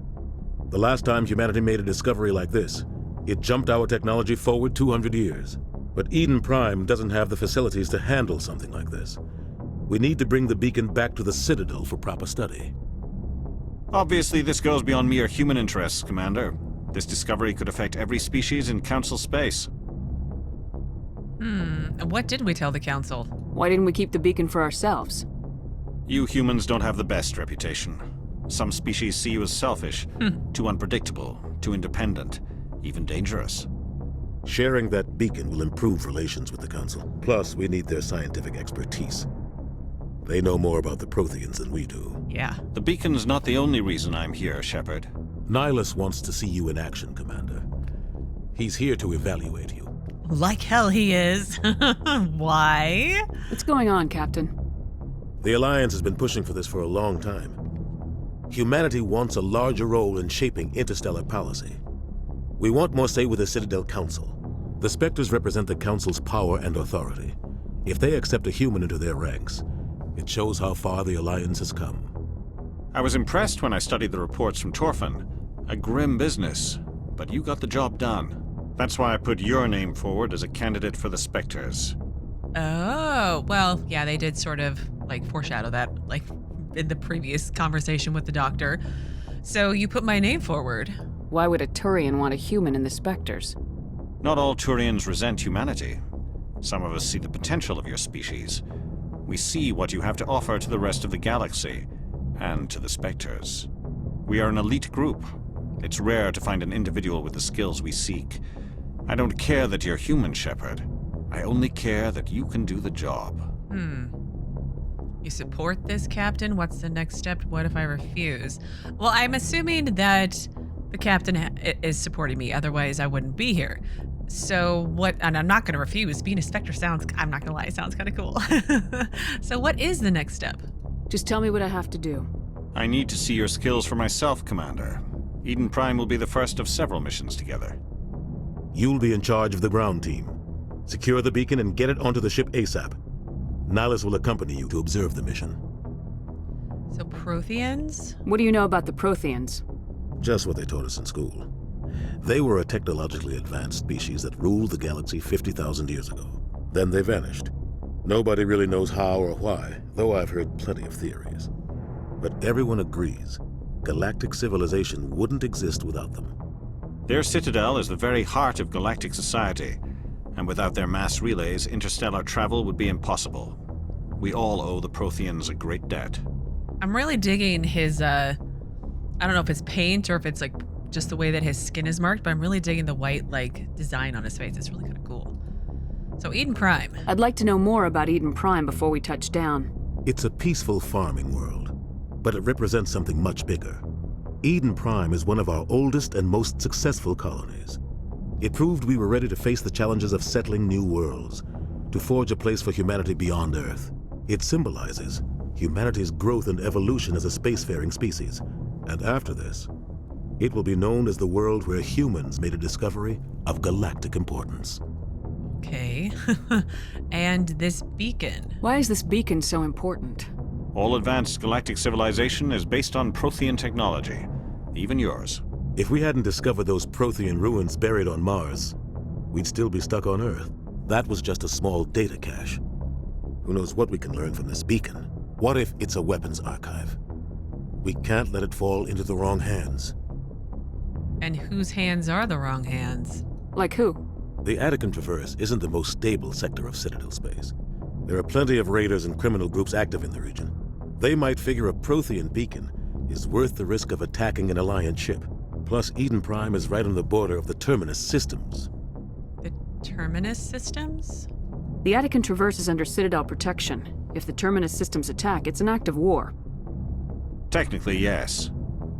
Speaker 16: The last time humanity made a discovery like this, it jumped our technology forward 200 years. But Eden Prime doesn't have the facilities to handle something like this. We need to bring the beacon back to the Citadel for proper study.
Speaker 8: Obviously, this goes beyond mere human interests, Commander. This discovery could affect every species in Council space.
Speaker 1: What did we tell the Council?
Speaker 12: Why didn't we keep the beacon for ourselves?
Speaker 8: You humans don't have the best reputation. Some species see you as selfish, too unpredictable, too independent, even dangerous.
Speaker 16: Sharing that beacon will improve relations with the Council. Plus, we need their scientific expertise. They know more about the Protheans than we do.
Speaker 1: Yeah.
Speaker 8: The beacon's not the only reason I'm here, Shepard.
Speaker 16: Nihlus wants to see you in action, Commander. He's here to evaluate you.
Speaker 1: Like hell he is. Why?
Speaker 12: What's going on, Captain?
Speaker 16: The Alliance has been pushing for this for a long time. Humanity wants a larger role in shaping interstellar policy. We want more say with the Citadel Council. The Spectres represent the Council's power and authority. If they accept a human into their ranks, it shows how far the Alliance has come.
Speaker 8: I was impressed when I studied the reports from Torfan. A grim business, but you got the job done. That's why I put your name forward as a candidate for the Spectres.
Speaker 1: Oh, well, yeah, they did sort of, like, foreshadow that, like, in the previous conversation with the doctor. So you put my name forward.
Speaker 12: Why would a Turian want a human in the Spectres?
Speaker 8: Not all Turians resent humanity. Some of us see the potential of your species. We see what you have to offer to the rest of the galaxy, and to the Spectres. We are an elite group. It's rare to find an individual with the skills we seek. I don't care that you're human, Shepard. I only care that you can do the job.
Speaker 1: You support this, Captain? What's the next step? What if I refuse? Well, I'm assuming that the Captain is supporting me, otherwise I wouldn't be here. So what, and I'm not going to refuse. Being a Spectre sounds, I'm not going to lie, it sounds kind of cool. So what is the next step?
Speaker 12: Just tell me what I have to do.
Speaker 8: I need to see your skills for myself, Commander. Eden Prime will be the first of several missions together.
Speaker 16: You'll be in charge of the ground team. Secure the beacon and get it onto the ship ASAP. Nihlus will accompany you to observe the mission.
Speaker 1: So Protheans?
Speaker 12: What do you know about the Protheans?
Speaker 16: Just what they taught us in school. They were a technologically advanced species that ruled the galaxy 50,000 years ago. Then they vanished. Nobody really knows how or why, though I've heard plenty of theories. But everyone agrees, galactic civilization wouldn't exist without them.
Speaker 8: Their citadel is the very heart of galactic society, and without their mass relays, interstellar travel would be impossible. We all owe the Protheans a great debt.
Speaker 1: I'm really digging his, I don't know if it's paint or if it's like just the way that his skin is marked, but I'm really digging the white, like, design on his face. It's really kind of cool. So Eden Prime.
Speaker 12: I'd like to know more about Eden Prime before we touch down.
Speaker 16: It's a peaceful farming world, but it represents something much bigger. Eden Prime is one of our oldest and most successful colonies. It proved we were ready to face the challenges of settling new worlds, to forge a place for humanity beyond Earth. It symbolizes humanity's growth and evolution as a spacefaring species. And after this, it will be known as the world where humans made a discovery of galactic importance.
Speaker 1: Okay. And this beacon.
Speaker 12: Why is this beacon so important?
Speaker 8: All advanced galactic civilization is based on Prothean technology, even yours.
Speaker 16: If we hadn't discovered those Prothean ruins buried on Mars, we'd still be stuck on Earth. That was just a small data cache. Who knows what we can learn from this beacon? What if it's a weapons archive? We can't let it fall into the wrong hands.
Speaker 1: And whose hands are the wrong hands?
Speaker 12: Like who?
Speaker 16: The Attican Traverse isn't the most stable sector of Citadel space. There are plenty of raiders and criminal groups active in the region. They might figure a Prothean beacon is worth the risk of attacking an Alliance ship. Plus, Eden Prime is right on the border of the Terminus systems.
Speaker 1: The Terminus systems?
Speaker 12: The Attican Traverse is under Citadel protection. If the Terminus systems attack, it's an act of war.
Speaker 8: Technically, yes.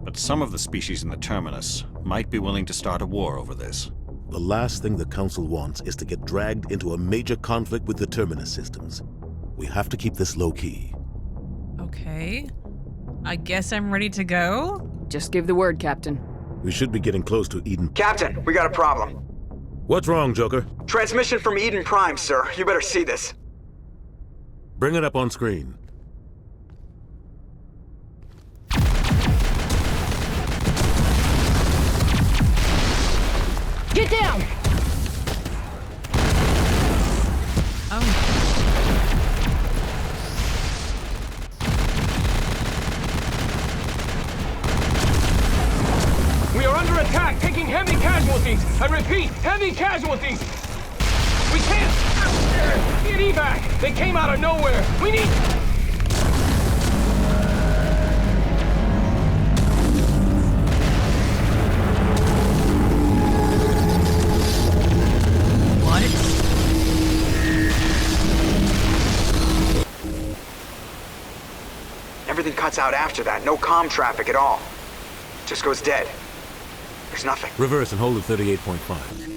Speaker 8: But some of the species in the Terminus might be willing to start a war over this.
Speaker 16: The last thing the Council wants is to get dragged into a major conflict with the Terminus systems. We have to keep this low-key.
Speaker 1: Okay. I guess I'm ready to go?
Speaker 12: Just give the word, Captain.
Speaker 16: We should be getting close to Eden.
Speaker 7: Captain, we got a problem.
Speaker 16: What's wrong, Joker?
Speaker 7: Transmission from Eden Prime, sir. You better see this.
Speaker 16: Bring it up on screen.
Speaker 17: Get down!
Speaker 18: We are under attack, taking heavy casualties. I repeat, heavy casualties. We can't get evac. They came out of nowhere. We need...
Speaker 7: Everything cuts out after that. No comm traffic at all. Just goes dead. There's nothing.
Speaker 16: Reverse and hold at 38.5.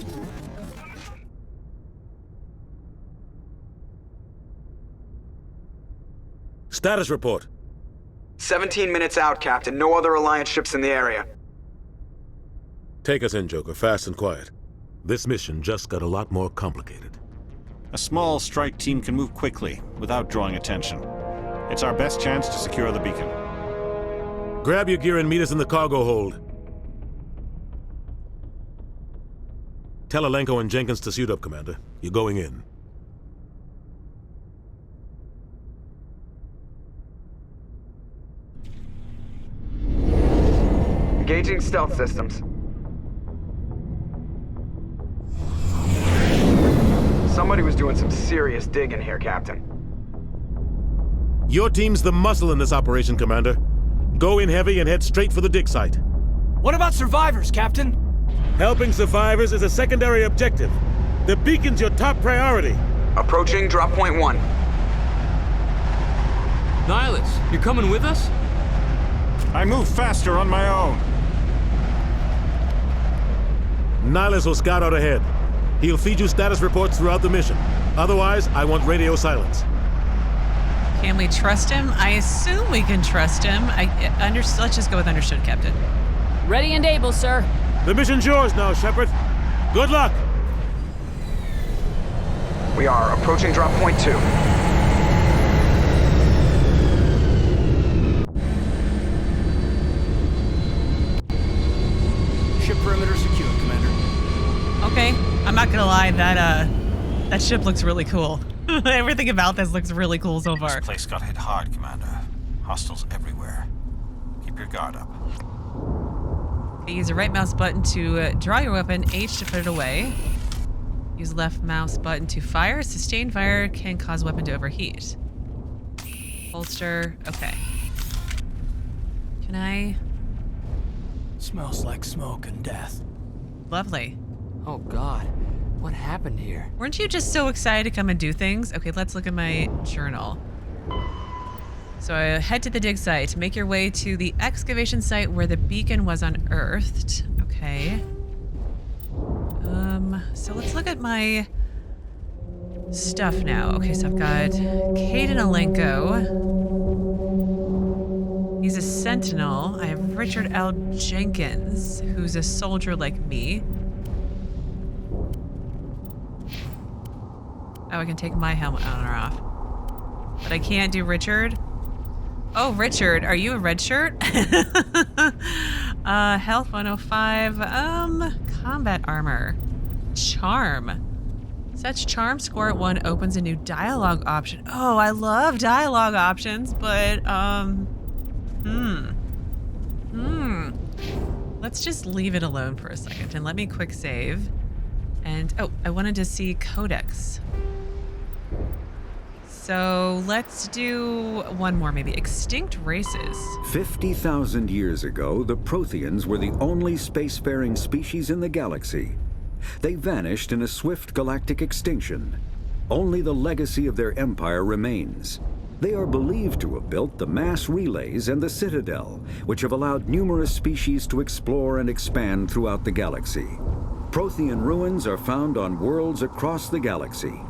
Speaker 16: Status report.
Speaker 7: 17 minutes out, Captain. No other Alliance ships in the area.
Speaker 16: Take us in, Joker, fast and quiet. This mission just got a lot more complicated.
Speaker 8: A small strike team can move quickly, without drawing attention. It's our best chance to secure the beacon.
Speaker 16: Grab your gear and meet us in the cargo hold. Tell Alenko and Jenkins to suit up, Commander. You're going in.
Speaker 7: Engaging stealth systems. Somebody was doing some serious digging here, Captain.
Speaker 16: Your team's the muscle in this operation, Commander. Go in heavy and head straight for the dig site.
Speaker 18: What about survivors, Captain?
Speaker 16: Helping survivors is a secondary objective. The beacon's your top priority.
Speaker 7: Approaching drop point 1.
Speaker 13: Nihlus, you coming with us?
Speaker 8: I move faster on my own.
Speaker 16: Nihlus will scout out ahead. He'll feed you status reports throughout the mission. Otherwise, I want radio silence.
Speaker 1: Can we trust him? I assume we can trust him. Let's just go with understood, Captain.
Speaker 12: Ready and able, sir.
Speaker 16: The mission's yours now, Shepard. Good luck.
Speaker 7: We are approaching drop point 2.
Speaker 9: Ship perimeter secure, Commander.
Speaker 1: Okay, I'm not gonna lie, that ship looks really cool. Everything about this looks really cool so far.
Speaker 8: This place got hit hard, Commander. Hostiles everywhere. Keep your guard up.
Speaker 1: Use the right mouse button to draw your weapon, H to put it away. Use left mouse button to fire. Sustained fire can cause weapon to overheat. Holster, okay. Can I?
Speaker 9: Smells like smoke and death.
Speaker 1: Lovely.
Speaker 13: Oh God, what happened here?
Speaker 1: Weren't you just so excited to come and do things? Okay, let's look at my journal. So head to the dig site. Make your way to the excavation site where the beacon was unearthed. Okay. So let's look at my stuff now. Okay, so I've got Kaidan Alenko. He's a sentinel. I have Richard L. Jenkins, who's a soldier like me. Oh, I can take my helmet on or off. But I can't do Richard. Oh, Richard, are you a red shirt? Health 105. Combat armor. Charm. Sets charm score at 1 opens a new dialogue option. Oh, I love dialogue options, but, let's just leave it alone for a second and let me quick save. And, oh, I wanted to see Codex. So let's do one more, maybe. Extinct races.
Speaker 15: 50,000 years ago, the Protheans were the only spacefaring species in the galaxy. They vanished in a swift galactic extinction. Only the legacy of their empire remains. They are believed to have built the mass relays and the Citadel, which have allowed numerous species to explore and expand throughout the galaxy. Prothean ruins are found on worlds across the galaxy.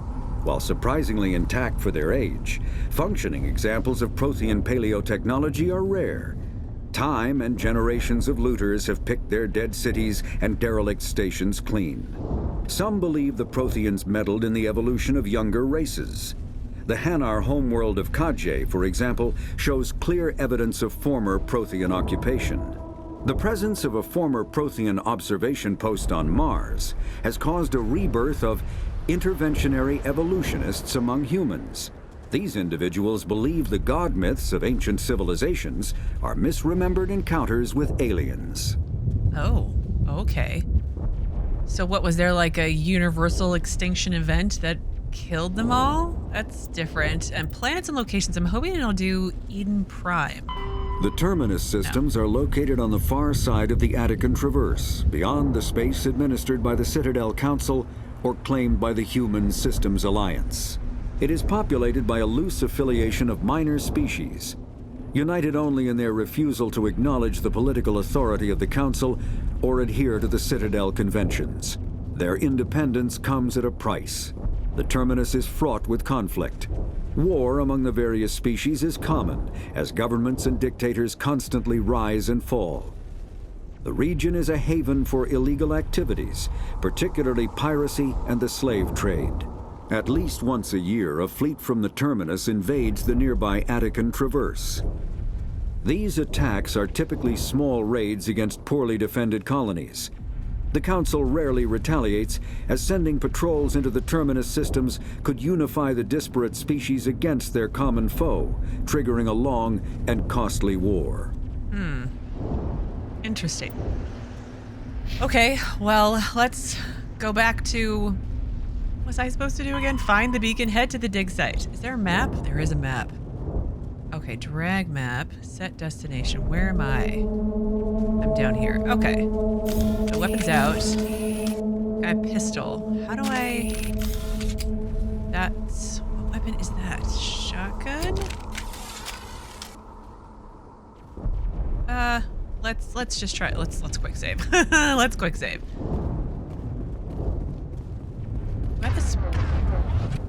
Speaker 15: While surprisingly intact for their age, functioning examples of Prothean paleotechnology are rare. Time and generations of looters have picked their dead cities and derelict stations clean. Some believe the Protheans meddled in the evolution of younger races. The Hanar homeworld of Kajay, for example, shows clear evidence of former Prothean occupation. The presence of a former Prothean observation post on Mars has caused a rebirth of interventionary evolutionists among humans. These individuals believe the god myths of ancient civilizations are misremembered encounters with aliens.
Speaker 1: Oh, okay. So what, was there like a universal extinction event that killed them all? That's different. And planets and locations, I'm hoping it'll do Eden Prime.
Speaker 15: The Terminus systems are located on the far side of the Attican Traverse, beyond the space administered by the Citadel Council or claimed by the Human Systems Alliance. It is populated by a loose affiliation of minor species. united only in their refusal to acknowledge the political authority of the Council or adhere to the Citadel conventions. Their independence comes at a price. The Terminus is fraught with conflict. War among the various species is common, as governments and dictators constantly rise and fall. The region is a haven for illegal activities, particularly piracy and the slave trade. At least once a year, a fleet from the Terminus invades the nearby Attican Traverse. These attacks are typically small raids against poorly defended colonies. The Council rarely retaliates, as sending patrols into the Terminus systems could unify the disparate species against their common foe, triggering a long and costly war.
Speaker 1: Interesting. Okay, well, let's go back to... What was I supposed to do again? Find the beacon, head to the dig site. Is there a map? There is a map. Okay, drag map, set destination. Where am I? I'm down here. Okay. The weapon's out. Got a pistol. How do I... That's... What weapon is that? Shotgun? Let's just try it. Let's quick save. Let's quick save.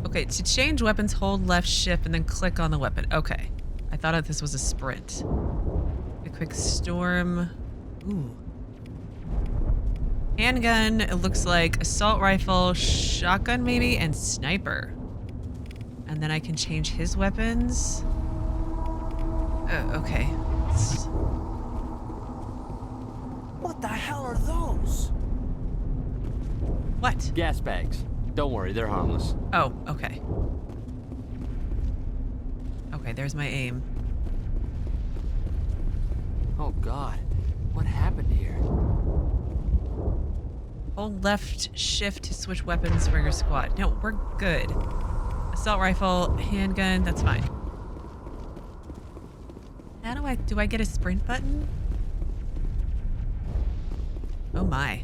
Speaker 1: Okay, to change weapons, hold left shift and then click on the weapon. Okay. I thought this was a sprint. A quick storm. Ooh. Handgun, it looks like assault rifle, shotgun maybe, and sniper. And then I can change his weapons. Oh, okay.
Speaker 9: What the hell are those?
Speaker 1: What?
Speaker 13: Gas bags. Don't worry, they're harmless.
Speaker 1: Oh, okay. Okay, there's my aim.
Speaker 13: Oh God, what happened here?
Speaker 1: Hold left shift to switch weapons for your squad. No, we're good. Assault rifle, handgun, that's fine. How do I get a sprint button? Oh my.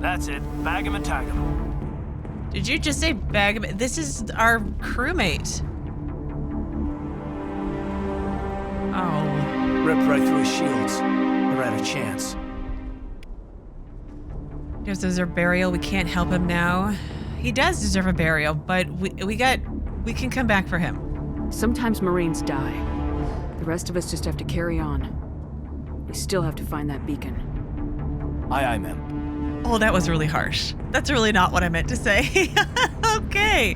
Speaker 9: That's it. Bag him and tag him.
Speaker 1: Did you just say bag him? This is our crewmate. Oh.
Speaker 9: Ripped right through his shields. Never had a chance.
Speaker 1: He deserves a burial. We can't help him now. He does deserve a burial, but we can come back for him.
Speaker 12: Sometimes Marines die. The rest of us just have to carry on. We still have to find that beacon.
Speaker 9: Aye, aye, ma'am.
Speaker 1: Oh, that was really harsh. That's really not what I meant to say. Okay.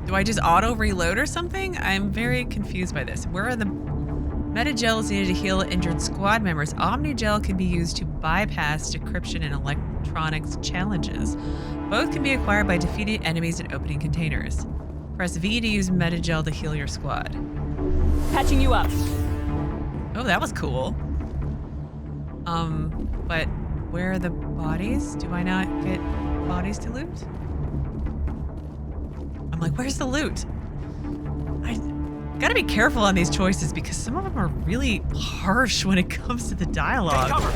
Speaker 1: Do I just auto reload or something? I'm very confused by this. Where are the metagels needed to heal injured squad members? Omnigel can be used to bypass decryption and electronics challenges. Both can be acquired by defeating enemies and opening containers. Press V to use metagel to heal your squad.
Speaker 12: Patching you up.
Speaker 1: Oh, that was cool. But where are the bodies? Do I not get bodies to loot? I'm like, where's the loot? I gotta be careful on these choices because some of them are really harsh when it comes to the dialogue.
Speaker 9: Take cover.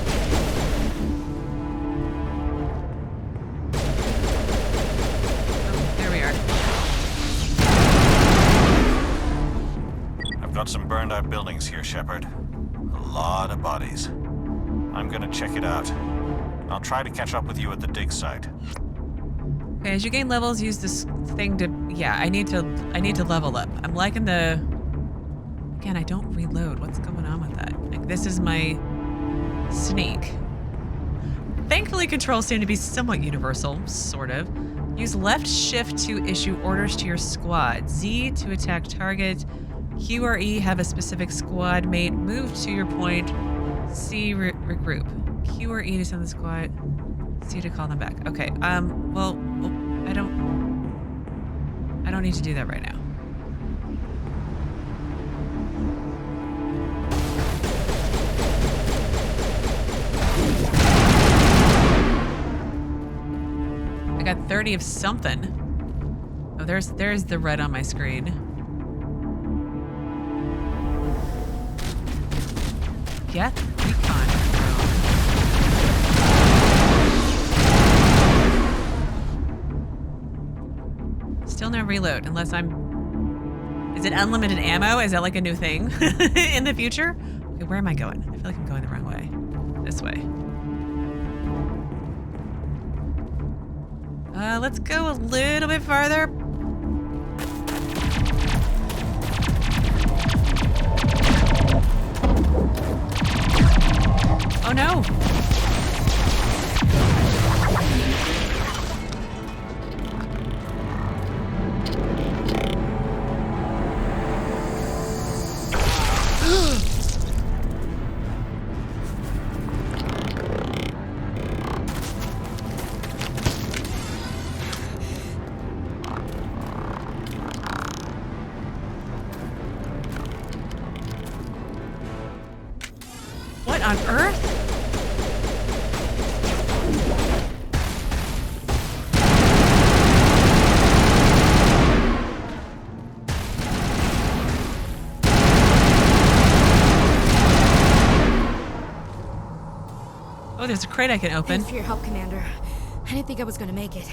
Speaker 1: Oh, there we are.
Speaker 8: I've got some burned out buildings here, Shepard. A lot of bodies. I'm gonna check it out. I'll try to catch up with you at the dig site.
Speaker 1: Okay, as you gain levels, use this thing to... Yeah, I need to level up. I'm liking the... Again, I don't reload. What's going on with that? Like, this is my sneak. Thankfully, controls seem to be somewhat universal, sort of. Use left shift to issue orders to your squad. Z to attack target. Q or E have a specific squad mate. Move to your point. C, regroup. Q or E to send the squad. C to call them back. Okay, well, I don't need to do that right now. I got 30 of something. Oh, there's the red on my screen. Get recon drone. Still no reload, unless I'm... Is it unlimited ammo? Is that like a new thing in the future? Okay, where am I going? I feel like I'm going the wrong way. This way. Let's go a little bit farther. Oh no! What on earth? Oh, there's a crate I can open.
Speaker 17: Thanks for your help, Commander. I didn't think I was gonna make it.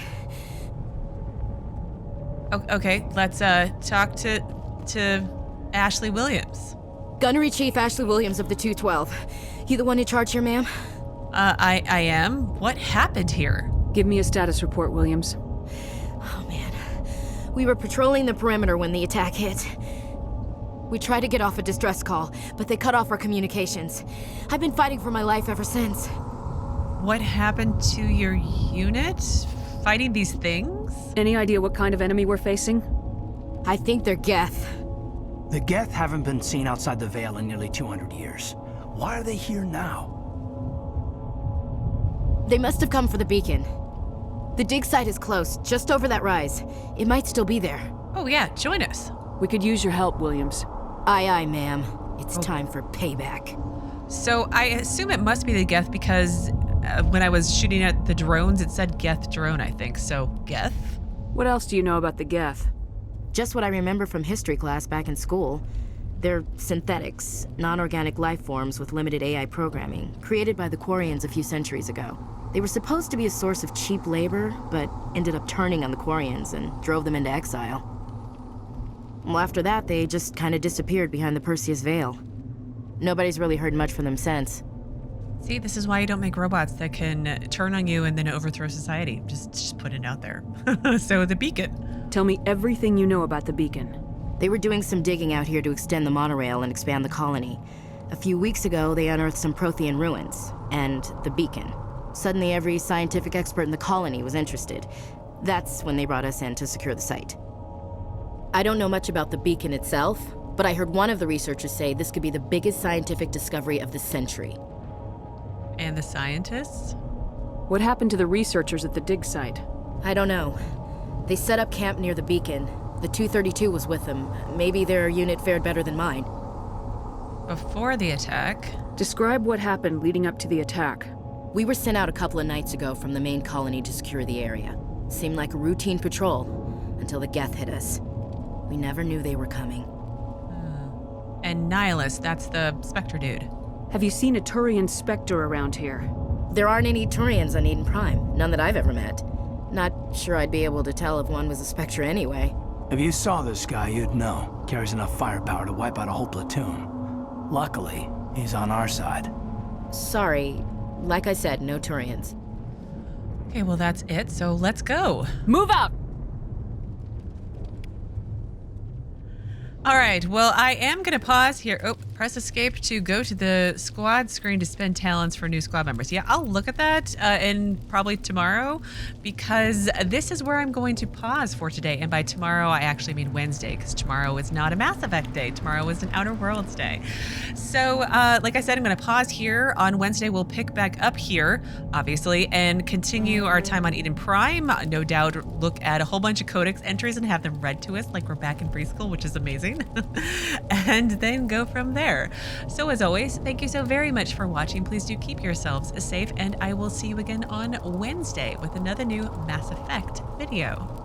Speaker 1: Okay, let's talk to Ashley Williams.
Speaker 17: Gunnery Chief Ashley Williams of the 212. You the one in charge here, ma'am?
Speaker 1: I am. What happened here?
Speaker 12: Give me a status report, Williams.
Speaker 17: Oh, man. We were patrolling the perimeter when the attack hit. We tried to get off a distress call, but they cut off our communications. I've been fighting for my life ever since.
Speaker 1: What happened to your unit? Fighting these things?
Speaker 12: Any idea what kind of enemy we're facing?
Speaker 17: I think they're Geth.
Speaker 9: The Geth haven't been seen outside the Veil in nearly 200 years. Why are they here now?
Speaker 17: They must have come for the beacon. The dig site is close, just over that rise. It might still be there.
Speaker 1: Oh yeah, join us.
Speaker 12: We could use your help, Williams.
Speaker 17: Aye, aye, ma'am. It's time for payback.
Speaker 1: So I assume it must be the Geth because when I was shooting at the drones, it said Geth drone, I think. So, Geth?
Speaker 12: What else do you know about the Geth?
Speaker 17: Just what I remember from history class back in school. They're synthetics, non-organic life forms with limited AI programming, created by the Quarians a few centuries ago. They were supposed to be a source of cheap labor, but ended up turning on the Quarians and drove them into exile. Well, after that, they just kind of disappeared behind the Perseus Veil. Nobody's really heard much from them since.
Speaker 1: See, this is why you don't make robots that can turn on you and then overthrow society. Just put it out there. So the beacon.
Speaker 12: Tell me everything you know about the beacon.
Speaker 17: They were doing some digging out here to extend the monorail and expand the colony. A few weeks ago, they unearthed some Prothean ruins, and the beacon. Suddenly, every scientific expert in the colony was interested. That's when they brought us in to secure the site. I don't know much about the beacon itself, but I heard one of the researchers say this could be the biggest scientific discovery of the century.
Speaker 1: And the scientists?
Speaker 12: What happened to the researchers at the dig site?
Speaker 17: I don't know. They set up camp near the beacon. The 232 was with them. Maybe their unit fared better than mine.
Speaker 1: Before the attack?
Speaker 12: Describe what happened leading up to the attack.
Speaker 17: We were sent out a couple of nights ago from the main colony to secure the area. Seemed like a routine patrol, until the Geth hit us. We never knew they were coming.
Speaker 1: And Nihlus, that's the Spectre dude.
Speaker 12: Have you seen a Turian Spectre around here?
Speaker 17: There aren't any Turians on Eden Prime. None that I've ever met. Not sure I'd be able to tell if one was a Spectre anyway.
Speaker 9: If you saw this guy, you'd know. Carries enough firepower to wipe out a whole platoon. Luckily, he's on our side.
Speaker 17: Sorry. Like I said, no Turians.
Speaker 1: Okay, well that's it, so let's go.
Speaker 12: Move out!
Speaker 1: All right, well I am gonna pause here. Oh, Press escape to go to the squad screen to spend talents for new squad members. Yeah, I'll look at that and probably tomorrow, because this is where I'm going to pause for today. And by tomorrow, I actually mean Wednesday, because tomorrow is not a Mass Effect day. Tomorrow is an Outer Worlds day. So like I said, I'm going to pause here. On Wednesday, we'll pick back up here, obviously, and continue our time on Eden Prime. No doubt look at a whole bunch of Codex entries and have them read to us like we're back in preschool, which is amazing. And then go from there. So as always, thank you so very much for watching. Please do keep yourselves safe, and I will see you again on Wednesday with another new Mass Effect video.